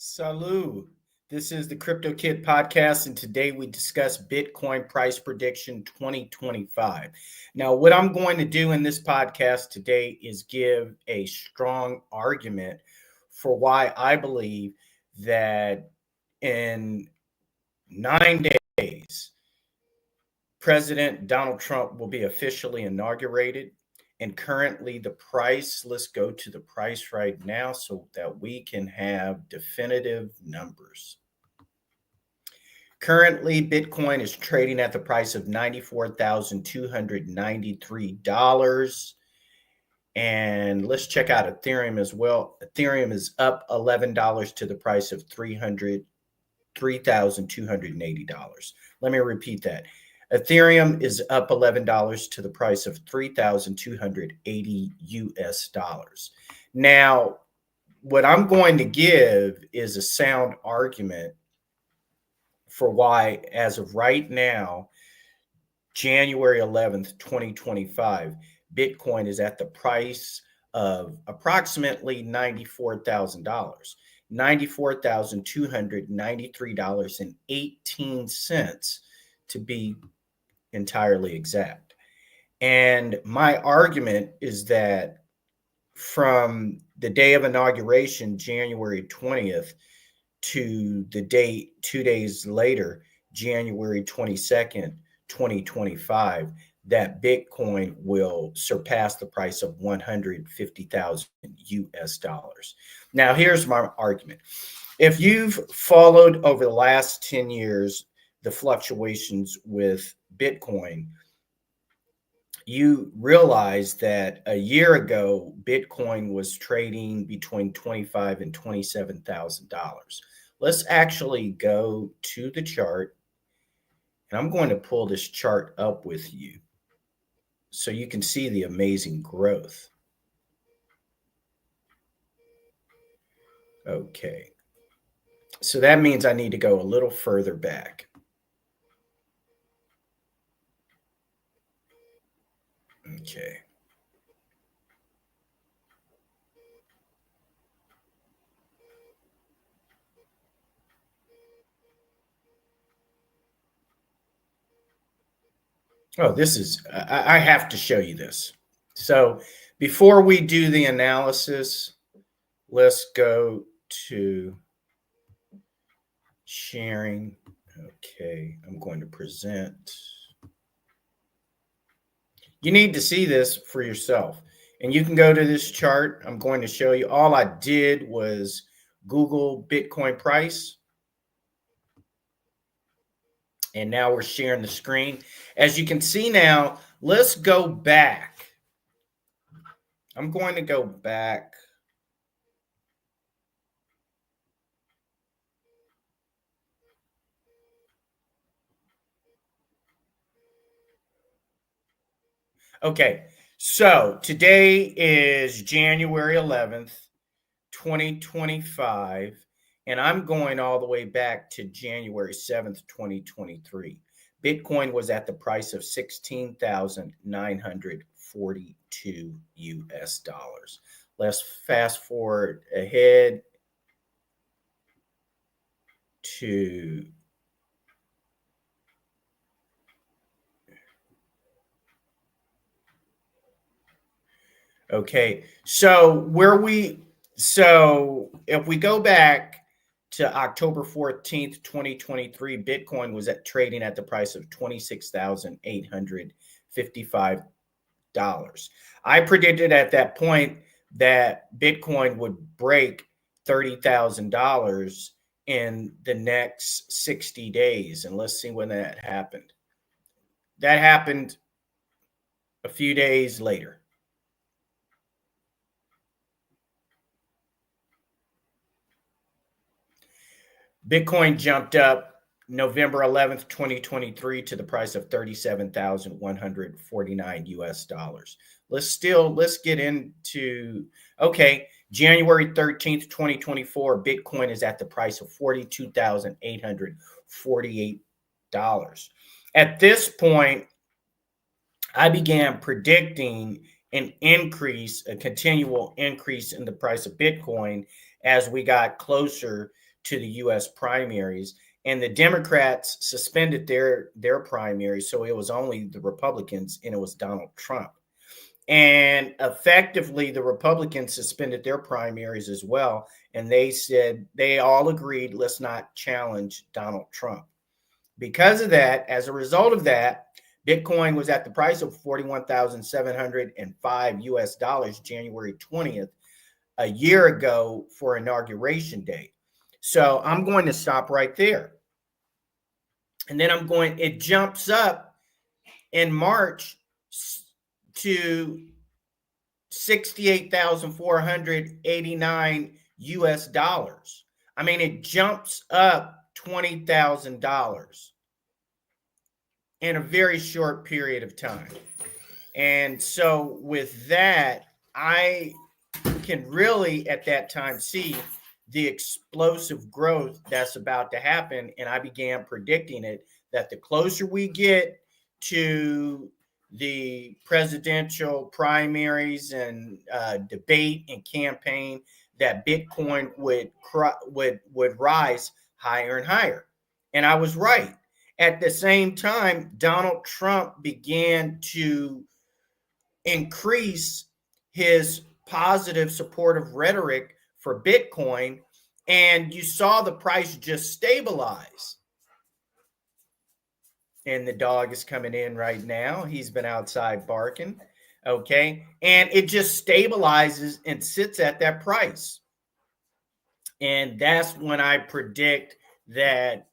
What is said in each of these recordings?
Salut. This is the Crypto Kid podcast, and today we discuss Bitcoin price prediction 2025. Now, what I'm going to do in this podcast today is give a strong argument for why I believe that in 9 days, President Donald Trump will be officially inaugurated. And currently the price, let's go to the price right now so that we can have definitive numbers. Currently, Bitcoin is trading at the price of $94,293. And let's check out Ethereum as well. Ethereum is up $11 to the price of $3,280. Let me repeat that. Ethereum is up $11 to the price of $3,280 US dollars. Now, what I'm going to give is a sound argument for why, as of right now, January 11th, 2025, Bitcoin is at the price of approximately $94,000. $94,293.18 to be entirely exact. And my argument is that from the day of inauguration, January 20th, to the date 2 days later, January 22nd, 2025, that Bitcoin will surpass the price of 150,000 US dollars. Now, here's my argument. If you've followed over the last 10 years the fluctuations with Bitcoin, you realize that a year ago, Bitcoin was trading between $25,000 and $27,000. Let's actually go to the chart, and I'm going to pull this chart up with you so you can see the amazing growth. Okay, so that means I need to go a little further back. Okay. Oh, I have to show you this. So before we do the analysis, let's go to sharing. Okay, I'm going to present. You need to see this for yourself. And you can go to this chart. I'm going to show you. All I did was Google Bitcoin price. And now we're sharing the screen. As you can see now, let's go back. I'm going to go back. Okay, so today is January 11th, 2025, and I'm going all the way back to January 7th, 2023. Bitcoin was at the price of 16,942 US dollars. Let's fast forward ahead to okay. So if we go back to October 14th, 2023, Bitcoin was trading at the price of $26,855. I predicted at that point that Bitcoin would break $30,000 in the next 60 days. And let's see when that happened. That happened a few days later. Bitcoin jumped up November 11th, 2023 to the price of 37,149 US dollars. Let's get into, okay, January 13th, 2024, Bitcoin is at the price of $42,848. At this point, I began predicting a continual increase in the price of Bitcoin as we got closer to the U.S. primaries, and the Democrats suspended their primaries, so it was only the Republicans, and it was Donald Trump. And effectively, the Republicans suspended their primaries as well, and they said they all agreed, let's not challenge Donald Trump. Because of that, as a result of that, Bitcoin was at the price of 41,705 US dollars January 20th, a year ago for inauguration day. So I'm going to stop right there. And then it jumps up in March to 68,489 US dollars. I mean, it jumps up $20,000 in a very short period of time. And so with that, I can really at that time see the explosive growth that's about to happen. And I began predicting it, that the closer we get to the presidential primaries and debate and campaign, that Bitcoin would rise higher and higher. And I was right. At the same time, Donald Trump began to increase his positive supportive rhetoric for Bitcoin, and you saw the price just stabilize. And the dog is coming in right now. He's been outside barking. Okay. And it just stabilizes and sits at that price. And that's when I predict that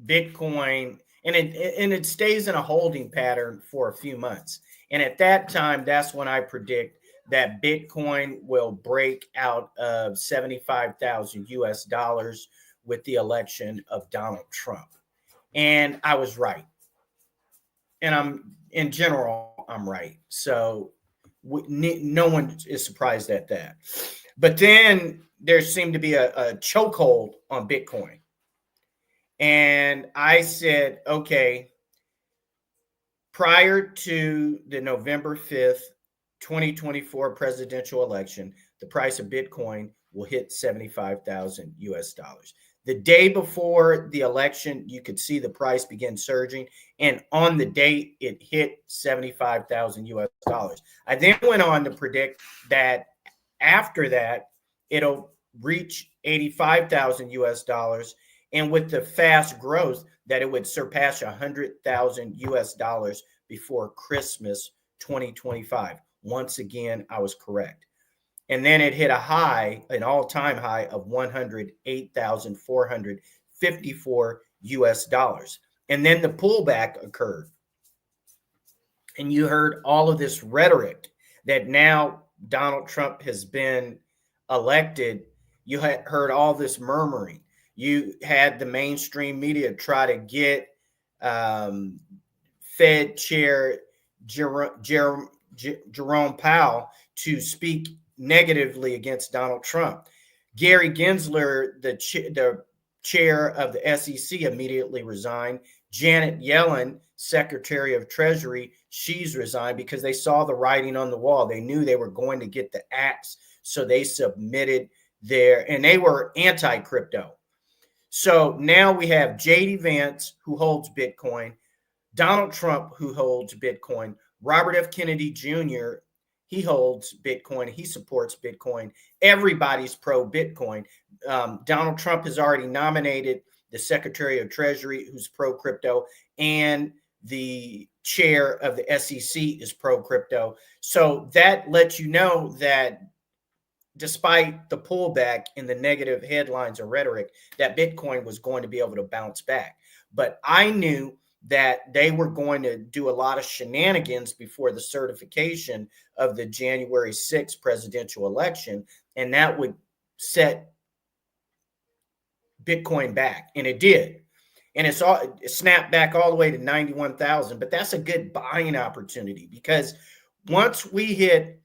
Bitcoin, and it stays in a holding pattern for a few months. And at that time, that's when I predict that Bitcoin will break out of 75,000 US dollars with the election of Donald Trump. And I was right. And in general, I'm right. So no one is surprised at that. But then there seemed to be a chokehold on Bitcoin. And I said, okay, prior to the November 5th, 2024 presidential election, the price of Bitcoin will hit 75,000 US dollars. The day before the election, you could see the price begin surging. And on the date, it hit 75,000 US dollars. I then went on to predict that after that, it'll reach 85,000 US dollars. And with the fast growth, that it would surpass 100,000 US dollars before Christmas 2025. Once again, I was correct. And then it hit a high, an all-time high of 108,454 US dollars. And then the pullback occurred. And you heard all of this rhetoric that now Donald Trump has been elected. You had heard all this murmuring. You had the mainstream media try to get Fed Chair Jerome Powell to speak negatively against Donald Trump. Gary Gensler, the chair of the SEC, immediately resigned. Janet Yellen, Secretary of Treasury, she's resigned because they saw the writing on the wall. They knew they were going to get the axe, so they submitted and they were anti-crypto. So now we have J.D. Vance, who holds Bitcoin, Donald Trump, who holds Bitcoin, Robert F. Kennedy Jr., he holds Bitcoin. He supports Bitcoin. Everybody's pro-Bitcoin. Donald Trump has already nominated the Secretary of Treasury, who's pro-crypto, and the chair of the SEC is pro-crypto. So that lets you know that despite the pullback in the negative headlines or rhetoric, that Bitcoin was going to be able to bounce back. But I knew that they were going to do a lot of shenanigans before the certification of the January 6th presidential election, and that would set Bitcoin back. And it did. And it snapped back all the way to 91,000. But that's a good buying opportunity, because once we hit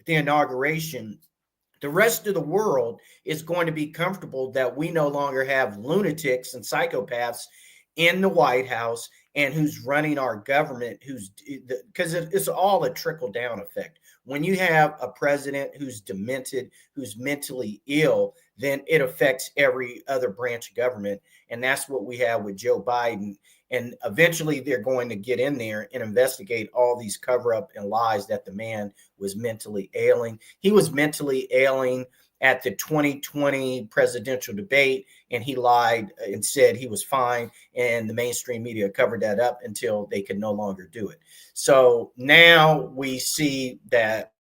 the inauguration, the rest of the world is going to be comfortable that we no longer have lunatics and psychopaths in the White House and who's running our government, because it's all a trickle-down effect. When you have a president who's demented, who's mentally ill, then it affects every other branch of government. And that's what we have with Joe Biden. And eventually they're going to get in there and investigate all these cover up and lies that the man was mentally ailing. He was mentally ailing at the 2020 presidential debate, and he lied and said he was fine. And the mainstream media covered that up until they could no longer do it. So now we see that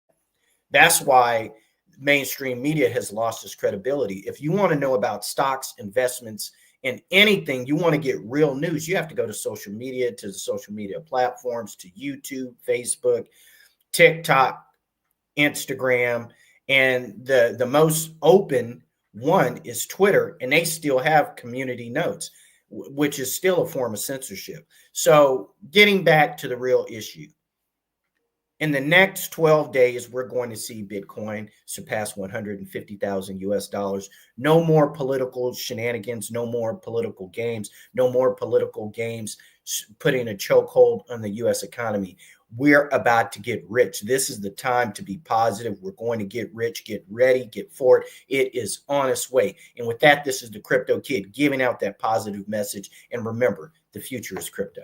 that's why mainstream media has lost its credibility. If you want to know about stocks, investments, and anything, you want to get real news, you have to go to social media, to the social media platforms, to YouTube, Facebook, TikTok, Instagram, and the most open one is Twitter, and they still have community notes, which is still a form of censorship. So getting back to the real issue, in the next 12 days, we're going to see Bitcoin surpass 150,000 US dollars. No more political shenanigans, no more political games, no more political games putting a chokehold on the US economy. We're about to get rich. This is the time to be positive. We're going to get rich. Get ready, get forward. It is on its way. And with that, this is the Crypto Kid giving out that positive message. And remember, the future is crypto.